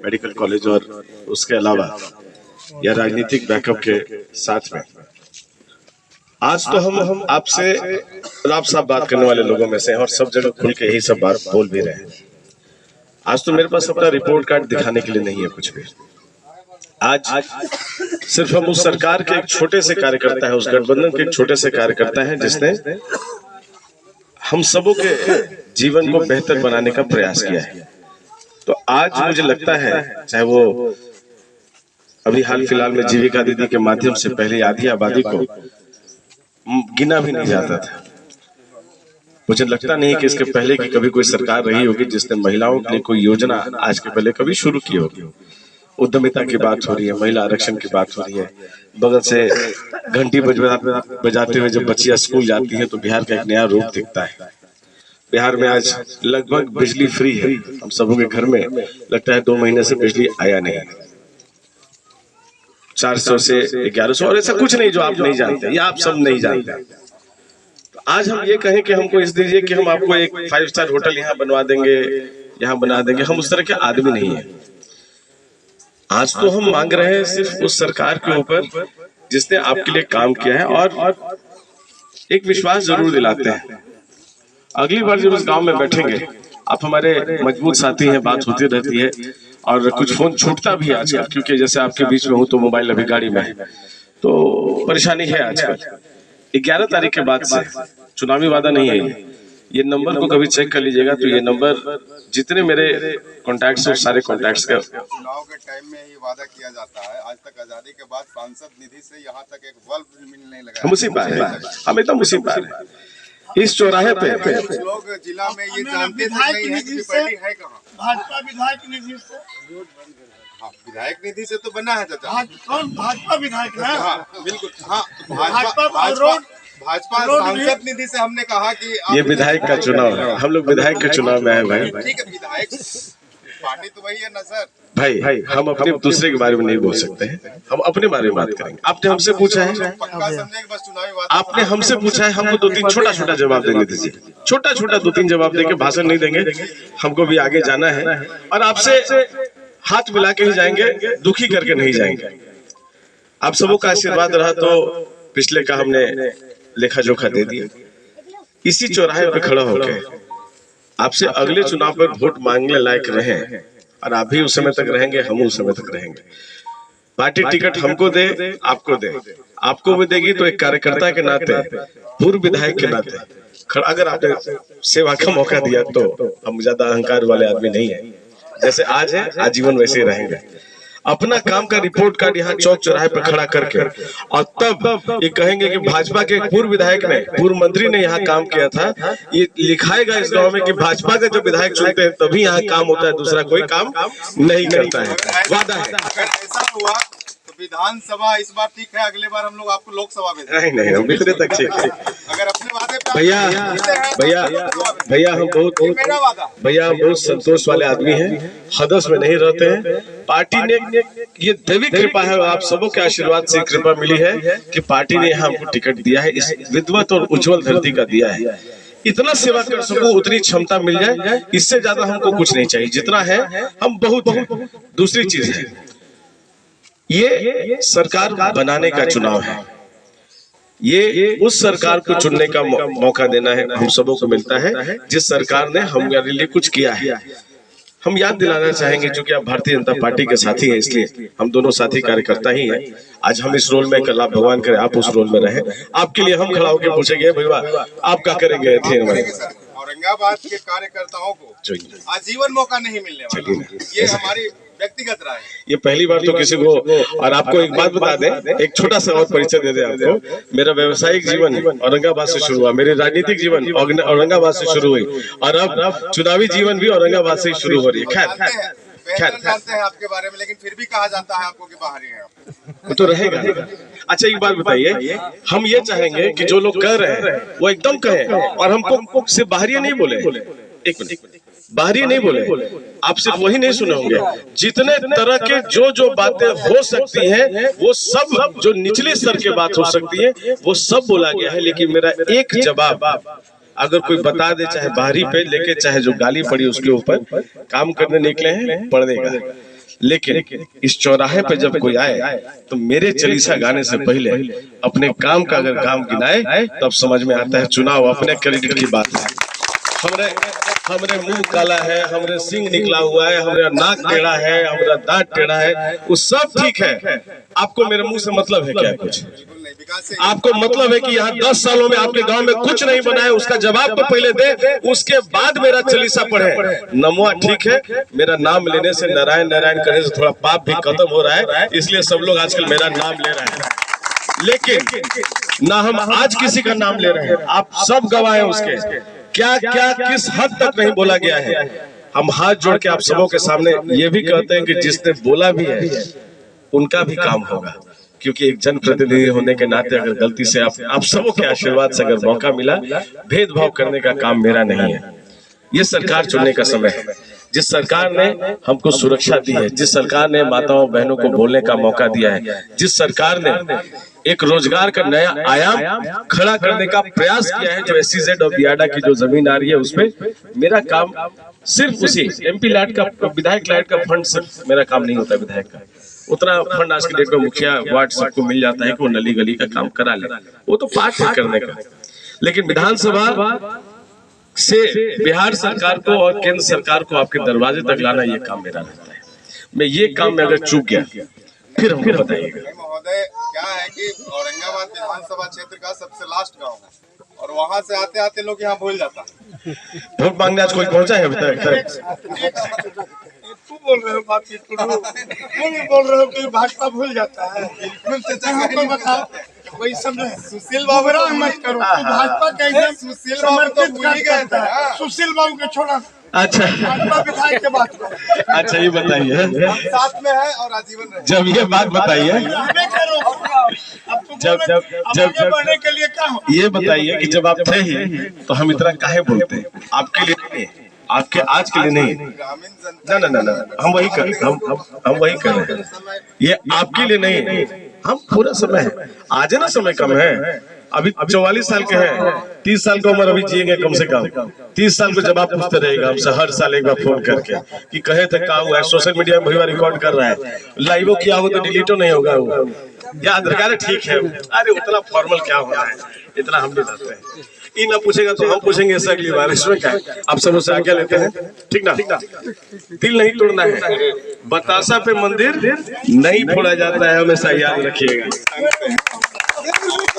Medical college और उसके अलावा या राजनीतिक बैकअप के साथ में आज तो हम आपसे साफ साफ बात करने वाले लोगों में से हैं और सब जगह खुल के यही सब बात बोल भी रहे हैं। आज तो मेरे पास अपना रिपोर्ट कार्ड दिखाने के लिए नहीं है कुछ भी। आज सिर्फ हम उस सरकार के एक छोटे से कार्यकर्ता है, उस गठबंधन के एक छोटे से कार्यकर्ता है जिसने हम सबों के जीवन को बेहतर बनाने का प्रयास किया है। तो आज मुझे लगता है, चाहे वो अभी हाल फिलहाल में जीविका दीदी के माध्यम से पहले आधी आबादी को गिना भी नहीं जाता था, मुझे लगता नहीं कि इसके पहले की कभी कोई सरकार रही होगी जिसने महिलाओं के लिए कोई योजना आज के पहले कभी शुरू की होगी। उद्यमिता की बात हो रही है, महिला आरक्षण की बात हो रही है, बगल से घंटी बजाते हुए जब बच्चियां स्कूल जाती हैं तो बिहार का एक नया रूप दिखता है। बिहार में आज लगभग बिजली फ्री है, हम सबों के घर में लगता है 2 महीने से बिजली आया नहीं, 400 से 1100 और ऐसा कुछ नहीं जो आप नहीं जानते या आप सब नहीं जानते। तो आज हम ये कहें कि हमको इस दीजिए कि हम आपको एक 5 स्टार होटल यहाँ बनवा देंगे, यहाँ बना देंगे, हम उस तरह के आदमी नहीं है। आज तो हम मांग रहे हैं सिर्फ उस सरकार के ऊपर जिसने आपके लिए काम किया है और एक विश्वास जरूर दिलाते हैं। अगली बार जब इस गांव में बैठेंगे, आप हमारे मजबूत साथी हैं, बात होती रहती है और कुछ फोन छूटता भी है आजकल, क्योंकि जैसे आपके बीच में हूं तो मोबाइल अभी गाड़ी में है तो परेशानी है आजकल। 11 तारीख के बाद से चुनावी वादा नहीं है, ये नंबर को कभी चेक कर लीजिएगा तो ये नंबर जितने मेरे कॉन्टैक्ट्स और सारे कॉन्टैक्ट्स का चुनाव के टाइम में ये वादा किया जाता है। आज तक आजादी के बाद सांसद निधि से यहाँ तक एक बल्ब नहीं लगा। हम उसी पार है, हम एकदम उसी पार है। इस चौराहे पे कुछ लोग जिला में ये जानते थे नहीं है कि पार्टी है कहाँ। भाजपा विधायक निधि से, हाँ, विधायक निधि से तो बना है चाचा। कौन भाजपा विधायक है? हाँ बिल्कुल, हाँ भाजपा सांसद निधि से हमने कहा कि ये विधायक का चुनाव है, हम लोग विधायक के चुनाव में आए भाई। ठीक है, विधायक पार्टी तो वही है ना सर। भाई हम अपने दूसरे के बारे में नहीं बोल सकते हैं, हम अपने बारे में बात करेंगे। आपने हमसे पूछा है, पक्का समझे कि बस चुनावी वादा। आपने हमसे पूछा है, हमको 2-3 छोटा जवाब देने दीजिए, छोटा 2-3 जवाब देके भाषण नहीं देंगे, हमको भी आगे जाना है और आपसे हाथ मिला के ही जाएंगे, दुखी करके नहीं जाएंगे। आप सबों का आशीर्वाद रहा तो पिछले का हमने लेखा जोखा दे दिया। इसी चौराहे पे खड़ा होके आपसे अगले चुनाव पर वोट मांगने लायक रहे और आप भी उस समय तक रहेंगे, हम उस समय तक रहेंगे। पार्टी टिकट हमको दे, आपको दे, आपको भी देगी तो एक कार्यकर्ता के नाते, पूर्व विधायक के नाते अगर आपने सेवा का मौका दिया तो हम ज्यादा अहंकार वाले आदमी नहीं है, जैसे आज है आजीवन वैसे ही रहेंगे। अपना काम का रिपोर्ट कार्ड यहाँ चौक चौराहे पर खड़ा करके और तब ये कहेंगे कि भाजपा के पूर्व विधायक ने, पूर्व मंत्री ने यहाँ काम किया था, ये लिखाएगा इस गांव में कि भाजपा के जब विधायक चुनते हैं तभी यहाँ काम होता है, दूसरा कोई काम नहीं करता है। वादा है। अगर ऐसा हुआ तो विधानसभा इस बार ठीक है, अगले बार हम लोग आपको लोकसभा भेज नहीं नहीं, हम इतने तक ठीक है। अगर अपने वादे पे भैया हम बहुत संतोष वाले आदमी हैं, हदस में नहीं रहते हैं। पार्टी ने ये दैविक कृपा है, आप सबों के आशीर्वाद से कृपा मिली है कि पार्टी ने यहाँ हमको टिकट दिया है, इस विद्वत और उज्जवल धरती का दिया है। इतना सेवा कर सकूं, उतनी क्षमता मिल जाए, इससे ज्यादा हमको कुछ नहीं चाहिए। जितना है हम बहुत है। दूसरी चीज है, ये सरकार बनाने का चुनाव है, ये उस सरकार को चुनने का मौका देना है, हम सबों को मिलता है जिस सरकार ने हमारे लिए कुछ किया है। हम याद दिलाना चाहेंगे, क्योंकि आप भारतीय जनता पार्टी के साथी हैं, इसलिए हम दोनों साथी कार्यकर्ता ही हैं। आज हम इस रोल में, कल आप भगवान करे आप उस रोल में रहे, आपके लिए हम खड़ा होकर पूछेंगे भैया आप क्या करेंगे थे हमारे। औरंगाबाद के कार्यकर्ताओं को आजीवन मौका नहीं मिलने वाला, ये हमारी व्यक्तिगत राय है। ये पहली बार तो किसी को, और आपको एक बात बता दें, एक छोटा सा और परिचय दे दें आपको। मेरा व्यवसायिक जीवन औरंगाबाद से शुरू हुआ, मेरी राजनीतिक जीवन औरंगाबाद से शुरू हुई और अब चुनावी जीवन भी औरंगाबाद से शुरू हो रही है। खैर जानते हैं आपके बारे में, लेकिन फिर भी कहा जाता है आपको कि बाहरी है आप। तो रहेगा। अच्छा एक बात बताइए, हम ये चाहेंगे कि जो लोग कह रहे हैं वो एकदम कहें और हमको सिर्फ बाहरी नहीं बोले, एक मिनट, बाहरी नहीं बोले, आप सिर्फ वही नहीं सुने होंगे, जितने तरह के जो बातें हो सकती हैं वो सब, जो निचले स्तर की बात हो सकती है वो सब बोला गया है। लेकिन मेरा एक जवाब अगर कोई बता दे, चाहे बाहरी पे लेके, चाहे जो गाली पड़ी उसके ऊपर, काम करने निकले हैं पढ़ने का, लेकिन इस चौराहे पे जब कोई आए तो मेरे चालीसा गाने से पहले अपने काम का अगर काम गिनाए तब समझ में आता है चुनाव अपने क्रेडिट की बात है। हमरे मुंह काला है, हमरे सिंह निकला हुआ है, हमारा नाक टेढ़ा है, हमारा दांत टेढ़ा है, वो सब ठीक है। आपको मेरे मुंह से मतलब है क्या? कुछ आपको मतलब है कि यहाँ 10 सालों में आपके गांव में कुछ नहीं बना है, उसका जवाब तो पहले दे, उसके बाद मेरा चालीसा पढ़े। नमवा ठीक है, मेरा नाम लेने से नारायण नारायण करने से थोड़ा पाप भी खत्म हो रहा है, इसलिए सब लोग आजकल मेरा नाम ले रहे हैं। लेकिन ना हम आज किसी का नाम ले रहे हैं, आप सब गवाह हैं उसके। क्या क्या किस हद तक नहीं बोला गया है। हम हाथ जोड़ के आप सबों के सामने ये भी कहते हैं कि जिसने बोला भी है उनका भी काम होगा, क्योंकि एक जनप्रतिनिधि होने के नाते अगर गलती से आप सबों के आशीर्वाद से अगर मौका मिला, भेदभाव करने का काम मेरा नहीं है। ये सरकार चुनने का समय है। जिस सरकार ने हमको सुरक्षा दी है, जिस सरकार ने माताओं बहनों को बोलने का मौका दिया है, जिस सरकार ने एक रोजगार का नया आयाम खड़ा करने का प्रयास किया है, जो SEZ और बियाडा की जो जमीन आ रही है उसमें मेरा काम सिर्फ उसी MP लैट का, विधायक लैट का फंड से मेरा काम नहीं होता। विधायक का उतना फंड आज के डेट में मुखिया वार्ड सबको मिल जाता है कि वो नली गली का काम करा ले, वो तो पार्ट है करने का। लेकिन विधानसभा से बिहार सरकार को और केंद्र सरकार को आपके दरवाजे तक लाना, ये काम मेरा रहता है। मैं ये काम में अगर चूक गया फिर हमको बताइएगा। महोदय, क्या है कि औरंगाबाद विधानसभा क्षेत्र का सबसे लास्ट गांव है और वहां से आते आते लोग यहाँ भूल जाता है। वोट मांगने आज कोई पहुंचा है अभी तक? तू बोल रहे हो बात, तुम भी बोल रहे हो कि भाजपा भूल जाता है। बिल्कुल बताओ, कोई समय सुशील बाबू मत करो, भाजपा कैसे सुशील बाबू तो भूल ही गए थे। सुशील बाबू के छोड़ा, अच्छा भाजपा विधायक के बात करो। अच्छा ये बताइए, साथ में है और आजीवन रहे। जब ये बात बताइए, जब बढ़ने के लिए क्या हो, ये बताइए कि जब आप थे ही तो हम इतना काहे बोलते हैं? आपके लिए नहीं, आपके आज के लिए नहीं। ग्रामीण जनता ना हम वही कर हम वही कर रहे हैं। ये आपके लिए नहीं, हम पूरा समय है। आज है ना, समय कम है, अभी 44 साल के हैं, 30 साल की उम्र अभी जिएंगे कम से कम। 30 साल को जब आप पूछते रहेगा हमसे हर साल एक बार फोन करके कि कहे थे क्या हुआ है, सोशल मीडिया में भैया रिकॉर्ड कर रहा है, लाइव किया हो तो डिलीटो नहीं होगा वो, याद रखा ठीक है। अरे उतना फॉर्मल क्या होना है, इतना हम नहीं जानते हैं। ये ना पूछेगा तो हम पूछेंगे ऐसा अगली बार। इसमें क्या है, आप सब उससे आज्ञा लेते हैं, ठीक ना? दिल नहीं तोड़ना है, बतासा पे मंदिर नहीं फोड़ा जाता है, हमेशा याद रखिएगा।